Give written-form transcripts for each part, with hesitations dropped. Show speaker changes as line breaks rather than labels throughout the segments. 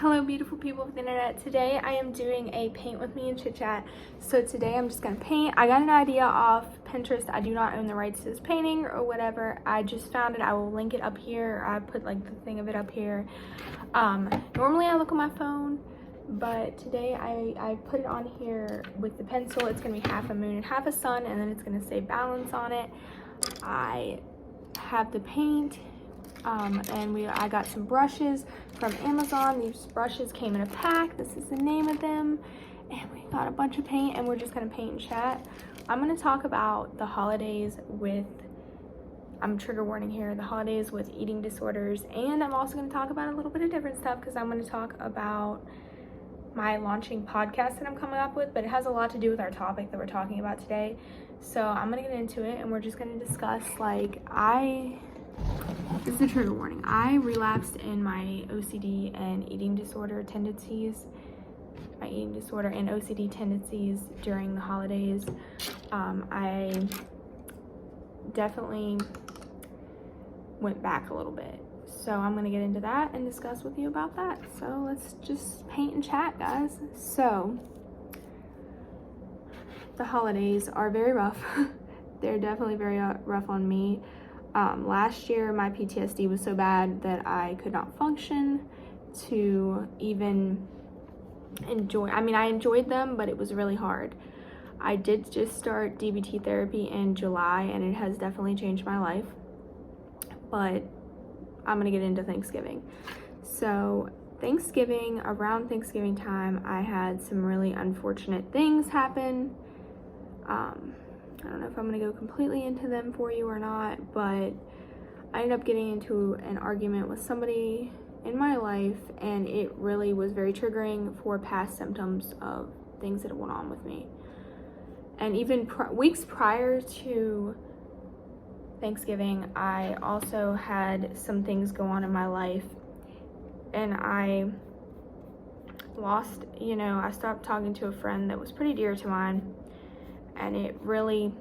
Hello beautiful people of the internet. Today I am doing a paint with me and chit chat. So today I'm just gonna paint. I got an idea off Pinterest. I do not own the rights to this painting or whatever. I just found it. I will link it up here. I put like the thing of it up here. Normally I look on my phone, but today I put it on here with the pencil. It's gonna be half a moon and half a sun, and then it's gonna say balance on it. I have the paint. I got some brushes from Amazon. These brushes came in a pack. This is the name of them. And we got a bunch of paint, and we're just gonna paint and chat. I'm gonna talk about the holidays with, I'm trigger warning here, the holidays with eating disorders. And I'm also gonna talk about a little bit of different stuff because I'm gonna talk about my launching podcast that I'm coming up with, but it has a lot to do with our topic that we're talking about today. So I'm gonna get into it, and we're just gonna discuss, like, this is a trigger warning. I relapsed in my OCD and eating disorder tendencies. My eating disorder and OCD tendencies during the holidays. I definitely went back a little bit. So I'm gonna get into that and discuss with you about that. So let's just paint and chat, guys. So the holidays are very rough. They're definitely very rough on me. Last year my PTSD was so bad that I could not function to even enjoy. I mean, I enjoyed them, but it was really hard. I did just start DBT therapy in July, and it has definitely changed my life. But I'm gonna get into Thanksgiving. So around Thanksgiving time, I had some really unfortunate things happen. I don't know if I'm gonna go completely into them for you or not, but I ended up getting into an argument with somebody in my life, and it really was very triggering for past symptoms of things that went on with me. And even weeks prior to Thanksgiving, I also had some things go on in my life, and I stopped talking to a friend that was pretty dear to mine, and it really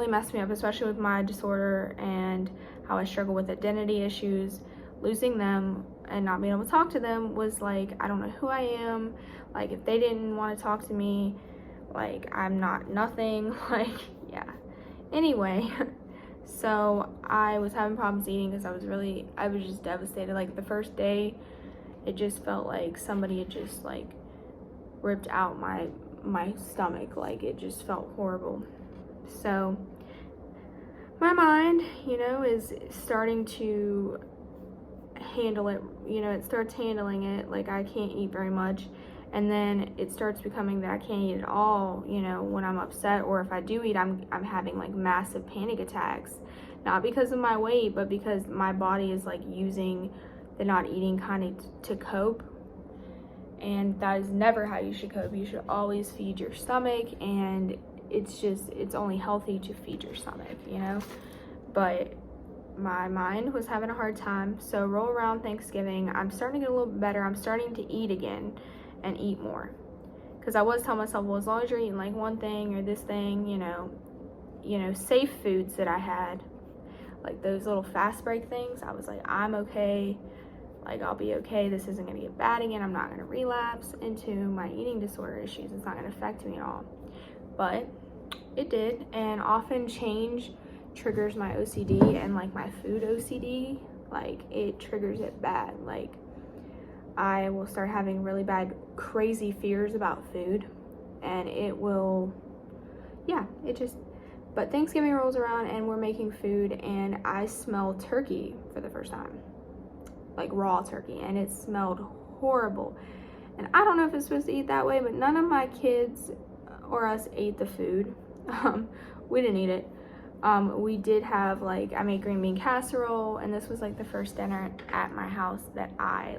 messed me up, especially with my disorder and how I struggle with identity issues. Losing them and not being able to talk to them was like, I don't know who I am. Like, if they didn't want to talk to me, like, I'm not nothing. Like, yeah. Anyway, so I was having problems eating because I was just devastated. Like, the first day, it just felt like somebody had just, like, ripped out my stomach. Like, it just felt horrible. So my mind, is starting to handle it. It starts handling it. Like, I can't eat very much, and then it starts becoming that I can't eat at all, when I'm upset, or if I do eat, I'm having like massive panic attacks, not because of my weight, but because my body is like using the not eating kind of to cope. And that is never how you should cope. You should always feed your stomach, and it's only healthy to feed your stomach, But my mind was having a hard time. So roll around Thanksgiving, I'm starting to get a little bit better. I'm starting to eat again and eat more. Because I was telling myself, well, as long as you're eating like one thing or this thing, safe foods that I had, like those little fast break things, I was like, I'm okay. Like, I'll be okay. This isn't going to get bad again. I'm not going to relapse into my eating disorder issues. It's not going to affect me at all. But it did. And often change triggers my OCD, and like my food OCD, like it triggers it bad. Like, I will start having really bad, crazy fears about food, and it will, but Thanksgiving rolls around and we're making food, and I smell turkey for the first time. Like raw turkey, and it smelled horrible. And I don't know if it's supposed to eat that way, but none of my kids or us ate the food. We didn't eat it. We did have, like, I made green bean casserole, and this was like the first dinner at my house that I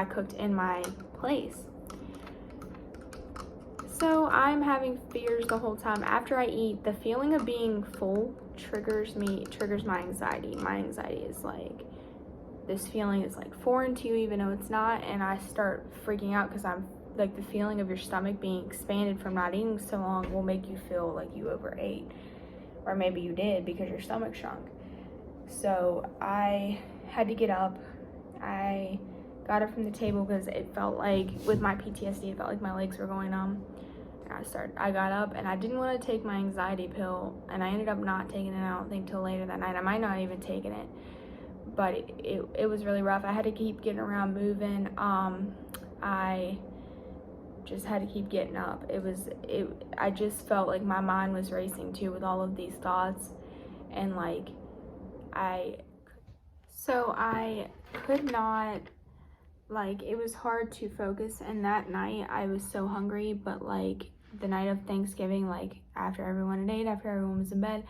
cooked in my place. So I'm having fears the whole time. After I eat, the feeling of being full triggers my anxiety. My anxiety is like, this feeling is like foreign to you, even though it's not, and I start freaking out because I'm like, the feeling of your stomach being expanded from not eating so long will make you feel like you overate, or maybe you did because your stomach shrunk. So I had to get up. I got it from the table because it felt like, with my PTSD, it felt like my legs were going numb. And I got up, and I didn't want to take my anxiety pill, and I ended up not taking it, I don't think, till later that night. I might not even taken it, but it was really rough. I had to keep getting around, moving. I just had to keep getting up. I just felt like my mind was racing too with all of these thoughts, and like I could not, like, it was hard to focus. And that night I was so hungry, but like the night of Thanksgiving, like after everyone had ate, after everyone was in bed,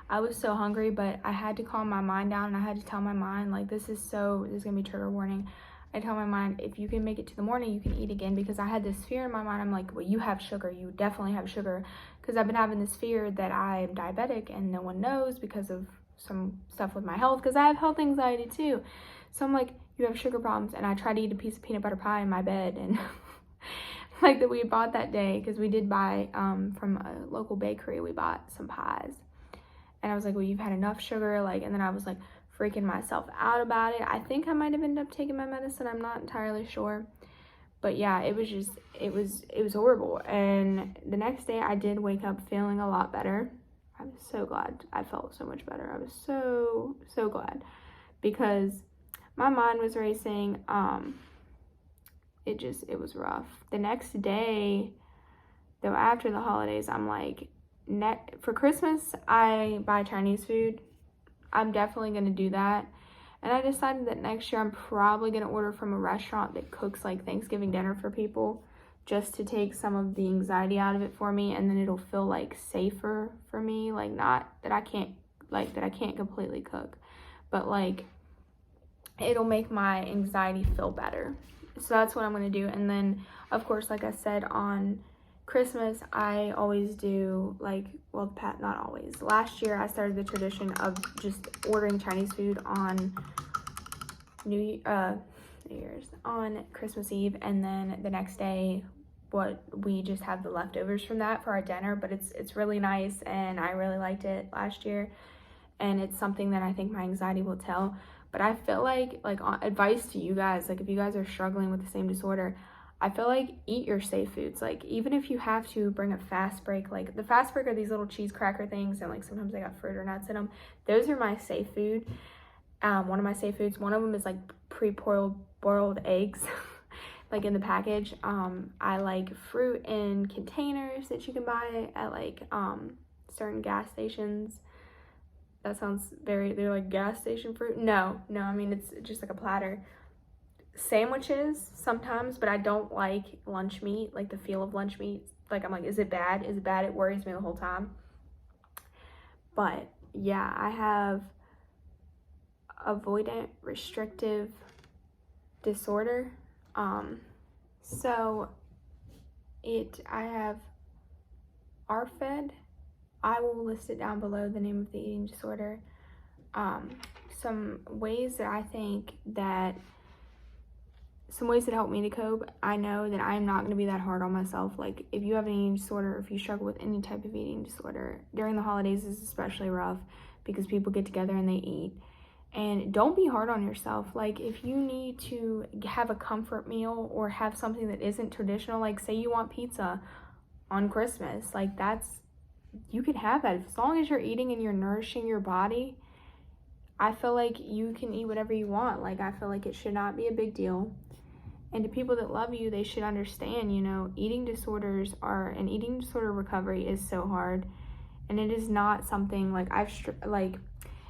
I was so hungry, but I had to calm my mind down, and I had to tell my mind, like, this is gonna be trigger warning. I tell my mind, if you can make it to the morning, you can eat again, because I had this fear in my mind. I'm like, well, you have sugar, you definitely have sugar, because I've been having this fear that I'm diabetic and no one knows because of some stuff with my health, because I have health anxiety too. So I'm like, you have sugar problems. And I tried to eat a piece of peanut butter pie in my bed, and like that we had bought that day, because we did buy from a local bakery, we bought some pies, and I was like, well, you've had enough sugar, like, and then I was like freaking myself out about it. I think I might have ended up taking my medicine, I'm not entirely sure, but yeah, it was horrible. And the next day I did wake up feeling a lot better. I'm so glad. I felt so much better. I was so glad, because my mind was racing. It was rough. The next day, though, after the holidays, I'm like, for Christmas, I buy Chinese food. I'm definitely going to do that. And I decided that next year I'm probably going to order from a restaurant that cooks like Thanksgiving dinner for people, just to take some of the anxiety out of it for me. And then it'll feel like safer for me. Like, not that I can't completely cook, but like it'll make my anxiety feel better. So that's what I'm going to do. And then, of course, like I said, on Christmas, I always do, like, well, not always. Last year, I started the tradition of just ordering Chinese food on New Year's, on Christmas Eve, and then the next day, we just have the leftovers from that for our dinner. But it's really nice, and I really liked it last year, and it's something that I think my anxiety will tell. But I feel like advice to you guys, like, if you guys are struggling with the same disorder, I feel like eat your safe foods. Like, even if you have to bring a fast break, like the fast break are these little cheese cracker things, and like sometimes they got fruit or nuts in them. Those are my safe food. One of my safe foods, one of them is like boiled eggs, like in the package. I like fruit in containers that you can buy at like certain gas stations. That sounds they're like gas station fruit. No, I mean, it's just like a platter. Sandwiches sometimes, but I don't like lunch meat, like the feel of lunch meat. Like, I'm like, is it bad? Is it bad? It worries me the whole time. But yeah, I have avoidant restrictive disorder. So I have Arfid. I will list it down below, the name of the eating disorder. Some ways that help me to cope. I know that I'm not going to be that hard on myself. Like, if you have an eating disorder, if you struggle with any type of eating disorder, during the holidays is especially rough, because people get together and they eat. And don't be hard on yourself. Like, if you need to have a comfort meal or have something that isn't traditional, like say you want pizza on Christmas, like you can have that. As long as you're eating and you're nourishing your body, I feel like you can eat whatever you want. Like, I feel like it should not be a big deal. And to people that love you, they should understand, eating disorder recovery is so hard. And it is not something like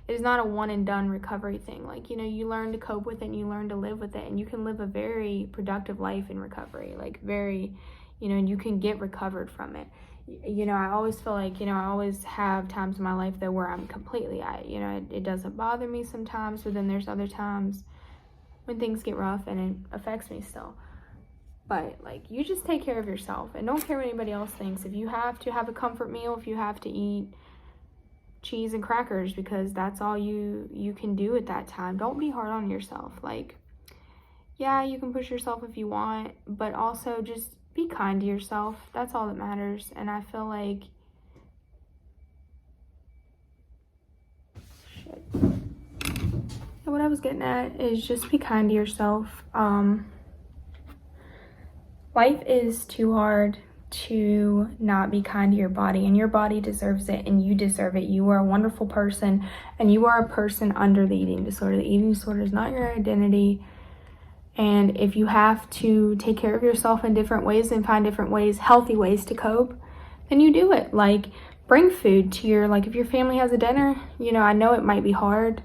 it is not a one and done recovery thing. Like, you learn to cope with it and you learn to live with it, and you can live a very productive life in recovery, like and you can get recovered from it. I always feel like, I always have times in my life though where I'm completely it doesn't bother me sometimes, but then there's other times when things get rough and it affects me still. But like, you just take care of yourself and don't care what anybody else thinks. If you have to have a comfort meal, if you have to eat cheese and crackers because that's all you can do at that time, don't be hard on yourself. Like, yeah, you can push yourself if you want, but also just be kind to yourself. That's all that matters. And I feel like what I was getting at is just be kind to yourself. Life is too hard to not be kind to your body, and your body deserves it, and you deserve it. You are a wonderful person, and you are a person under the eating disorder. The eating disorder is not your identity. And if you have to take care of yourself in different ways and find different ways, healthy ways to cope, then you do it. Like, bring food to your, like, if your family has a dinner, you know, I know it might be hard,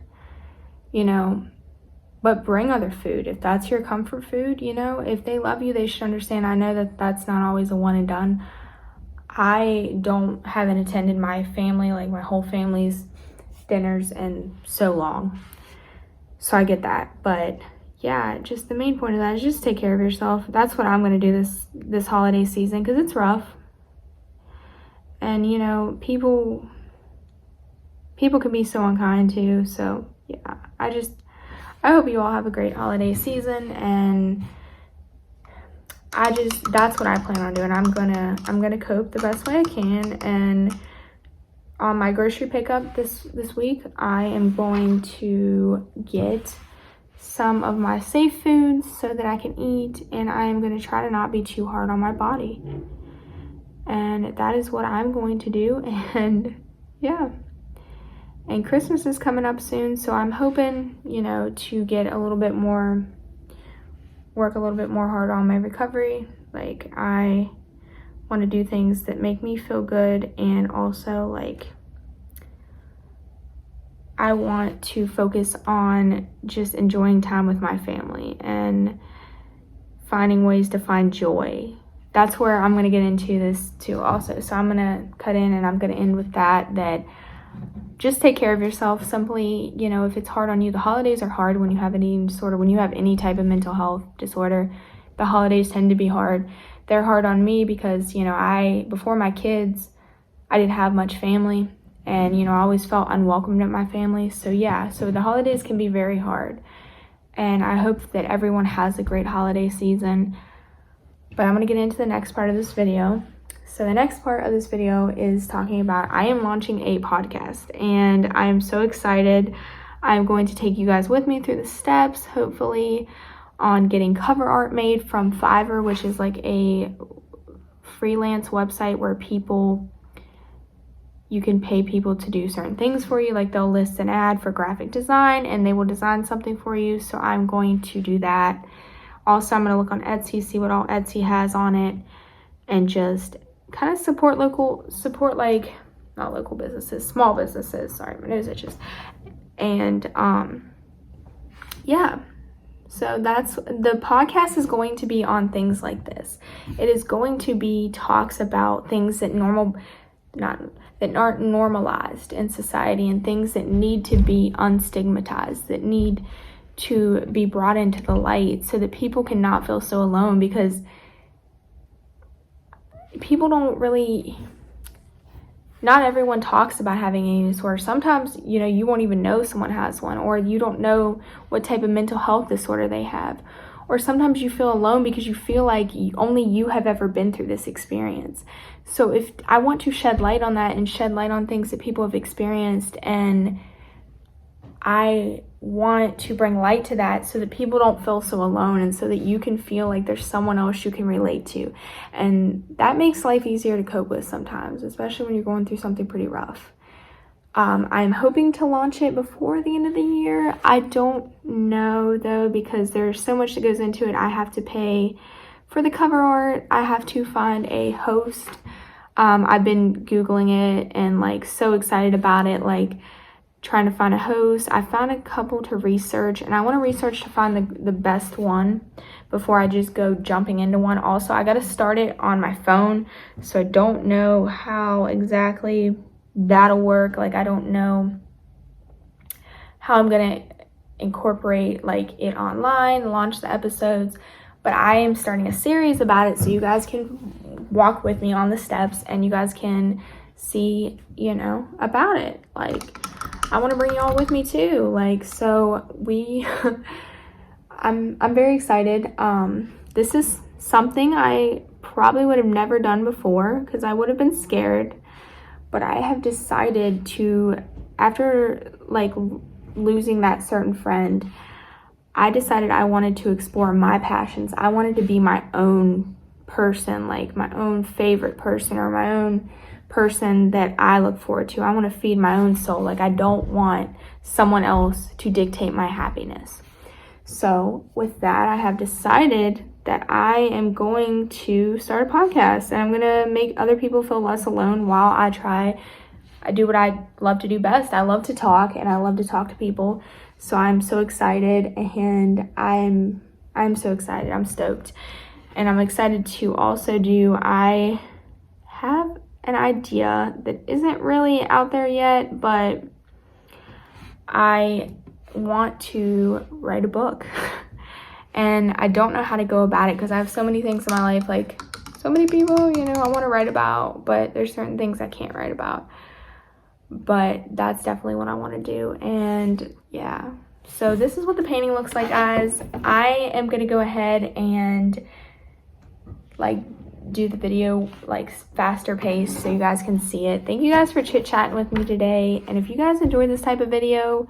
you know, but bring other food. If that's your comfort food, you know, if they love you, they should understand. I know that that's not always a one and done. I haven't attended my family, like my whole family's dinners in so long. So I get that. But yeah, just the main point of that is just take care of yourself. That's what I'm going to do this holiday season, because it's rough. And, you know, people can be so unkind too. So yeah, I hope you all have a great holiday season, and that's what I plan on doing. I'm gonna cope the best way I can, and on my grocery pickup this week, I am going to get some of my safe foods so that I can eat, and I am gonna try to not be too hard on my body. And that is what I'm going to do, and yeah. And Christmas is coming up soon, so I'm hoping, you know, to work a little bit more hard on my recovery. Like, I want to do things that make me feel good, and also, like, I want to focus on just enjoying time with my family and finding ways to find joy. That's where I'm going to get into this too also. So I'm going to cut in, and I'm going to end with that just take care of yourself. Simply, you know, if it's hard on you, the holidays are hard when you have an eating disorder, when you have any type of mental health disorder. The holidays tend to be hard. They're hard on me because, you know, before my kids, I didn't have much family, and, you know, I always felt unwelcomed at my family. So yeah, so the holidays can be very hard, and I hope that everyone has a great holiday season. But I'm going to get into the next part of this video. So the next part of this video is talking about, I am launching a podcast, and I am so excited. I'm going to take you guys with me through the steps, hopefully, on getting cover art made from Fiverr, which is like a freelance website where you can pay people to do certain things for you. Like, they'll list an ad for graphic design, and they will design something for you. So I'm going to do that. Also, I'm going to look on Etsy, see what all Etsy has on it, and just kind of support like, not local businesses, small businesses. Sorry, my nose itches. And yeah, so the podcast is going to be on things like this. It is going to be talks about things that aren't normalized in society, and things that need to be unstigmatized, that need to be brought into the light, so that people cannot feel so alone, because people not everyone talks about having an eating disorder. Sometimes, you know, you won't even know someone has one, or you don't know what type of mental health disorder they have. Or sometimes you feel alone because you feel like only you have ever been through this experience. So if I want to shed light on that, and shed light on things that people have experienced, and I want to bring light to that so that people don't feel so alone, and so that you can feel like there's someone else you can relate to. And that makes life easier to cope with sometimes, especially when you're going through something pretty rough. I'm hoping to launch it before the end of the year. I don't know though, because there's so much that goes into it. I have to pay for the cover art. I have to find a host. I've been Googling it and like so excited about it, like trying to find a host. I found a couple to research, and I want to research to find the best one before I just go jumping into one. Also, I got to start it on my phone, so I don't know how exactly that'll work. Like, I don't know how I'm gonna incorporate like it online, launch the episodes, but I am starting a series about it, so you guys can walk with me on the steps, and you guys can see, you know, about it. Like, I want to bring y'all with me too. Like, so I'm very excited. This is something I probably would have never done before, because I would have been scared. But I have decided to, after like losing that certain friend, I decided I wanted to explore my passions. I wanted to be my own person, like my own favorite person or my own person that I look forward to. I want to feed my own soul. Like, I don't want someone else to dictate my happiness. So with that, I have decided that I am going to start a podcast, and I'm going to make other people feel less alone while I do what I love to do best. I love to talk, and I love to talk to people. So I'm so excited, and I'm so excited. I'm stoked. And I'm excited to also I have an idea that isn't really out there yet, but I want to write a book. And I don't know how to go about it because I have so many things in my life, like so many people, I want to write about, but there's certain things I can't write about. But that's definitely what I want to do. And yeah, so this is what the painting looks like, guys. I am going to go ahead and like do the video like faster pace so you guys can see it. Thank you guys for chit-chatting with me today. And if you guys enjoy this type of video,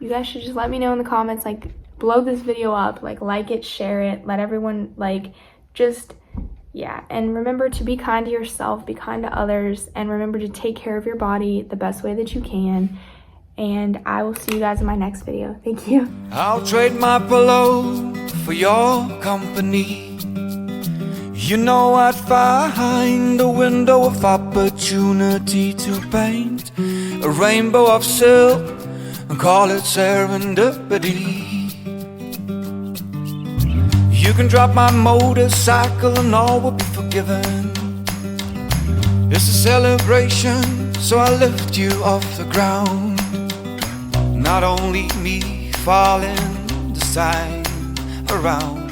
you guys should just let me know in the comments, like blow this video up, like it, share it, let everyone yeah. And remember to be kind to yourself, be kind to others, and remember to take care of your body the best way that you can. And I will see you guys in my next video. Thank you.
I'll trade my pillow for your company. I'd find a window of opportunity to paint a rainbow of silk and call it serendipity. You can drop my motorcycle and all will be forgiven. It's a celebration, so I lift you off the ground. Not only me falling, the sign around.